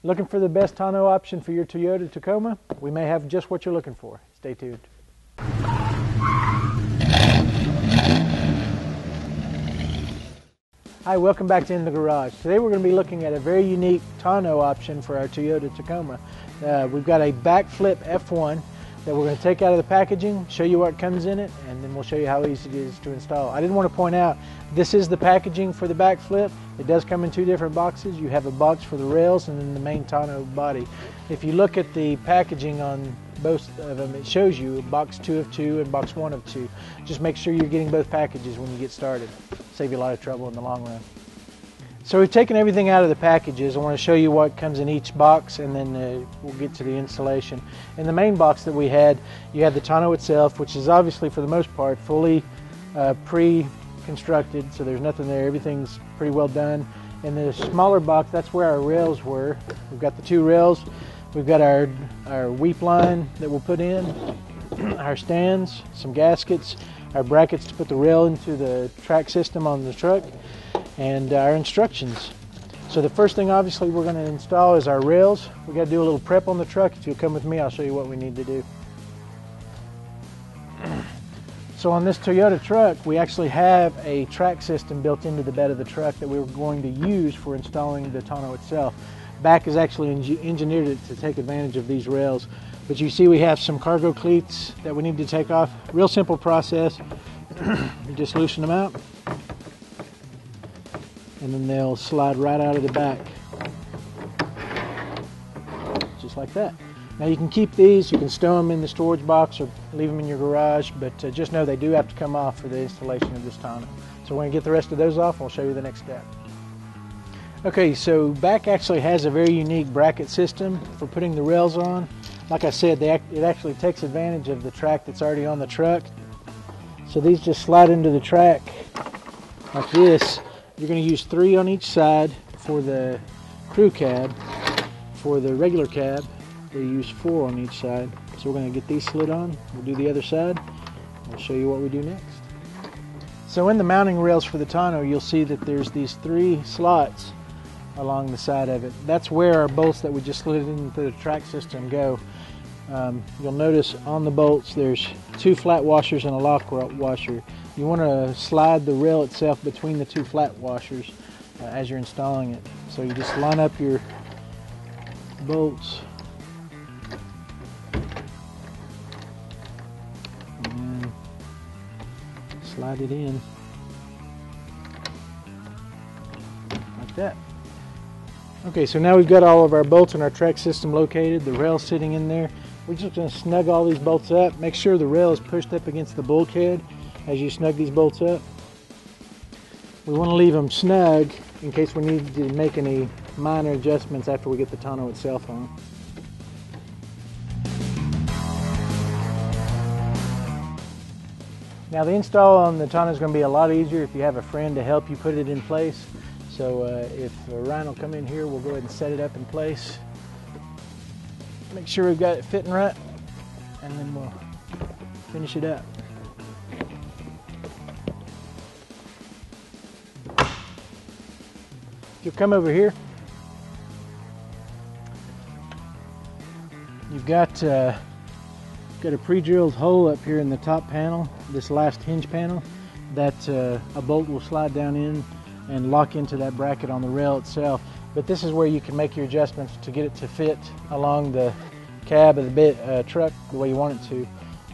Looking for the best tonneau option for your Toyota Tacoma? We may have just what you're looking for. Stay tuned. Hi, welcome back to In the Garage. Today we're going to be looking at a very unique tonneau option for our Toyota Tacoma. We've got a BAKFlip F1 that we're going to take out of the packaging, show you what comes in it, and then we'll show you how easy it is to install. I didn't want to point out, this is the packaging for the BAKFlip. It does come in two different boxes. You have a box for the rails and then the main tonneau body. If you look at the packaging on both of them, it shows you box 2 of 2 and box 1 of 2. Just make sure you're getting both packages when you get started. Save you a lot of trouble in the long run. So we've taken everything out of the packages. I want to show you what comes in each box, and then we'll get to the installation. In the main box that we had, you had the tonneau itself, which is obviously for the most part fully pre-constructed, so there's nothing there. Everything's pretty well done. In the smaller box, that's where our rails were. We've got the 2 rails. We've got our weep line that we'll put in, our stands, some gaskets, our brackets to put the rail into the track system on the truck, and our instructions. So the first thing obviously we're going to install is our rails. We got to do a little prep on the truck. If you'll come with me, I'll show you what we need to do. So on this Toyota truck, we actually have a track system built into the bed of the truck that we were going to use for installing the tonneau itself. BAK has actually engineered it to take advantage of these rails. But you see we have some cargo cleats that we need to take off. Real simple process. You just loosen them out, and then they'll slide right out of the back. Just like that. Now you can keep these, you can stow them in the storage box or leave them in your garage, but just know they do have to come off for the installation of this tonneau. So we're going to get the rest of those off and we'll show you the next step. Okay, so BAK actually has a very unique bracket system for putting the rails on. Like I said, it actually takes advantage of the track that's already on the truck. So these just slide into the track like this. You're going to use 3 on each side for the crew cab. For the regular cab, they use 4 on each side. So we're going to get these slid on. We'll do the other side. We'll show you what we do next. So in the mounting rails for the tonneau, you'll see that there's these 3 slots along the side of it. That's where our bolts that we just slid into the track system go. You'll notice on the bolts there's 2 flat washers and a lock washer. You want to slide the rail itself between the 2 flat washers as you're installing it. So you just line up your bolts and slide it in like that. Okay, so now we've got all of our bolts in our track system located, the rail sitting in there. We're just going to snug all these bolts up. Make sure the rail is pushed up against the bulkhead as you snug these bolts up. We want to leave them snug in case we need to make any minor adjustments after we get the tonneau itself on. Now the install on the tonneau is going to be a lot easier if you have a friend to help you put it in place. So if Ryan will come in here, we'll go ahead and set it up in place. Make sure we've got it fitting right, and then we'll finish it up. If you'll come over here, you've got a pre-drilled hole up here in the top panel, this last hinge panel, that a bolt will slide down in and lock into that bracket on the rail itself. But this is where you can make your adjustments to get it to fit along the cab of the truck the way you want it to.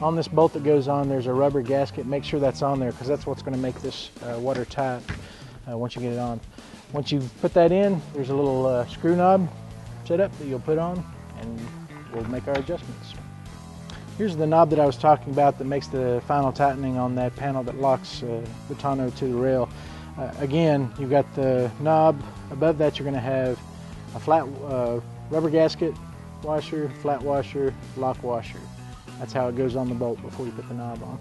On this bolt that goes on, there's a rubber gasket. Make sure that's on there because that's what's going to make this watertight once you get it on. Once you put that in, there's a little screw knob set up that you'll put on, and we'll make our adjustments. Here's the knob that I was talking about that makes the final tightening on that panel that locks the tonneau to the rail. Again, you've got the knob. Above that you're going to have a flat rubber gasket washer, flat washer, lock washer. That's how it goes on the bolt before you put the knob on.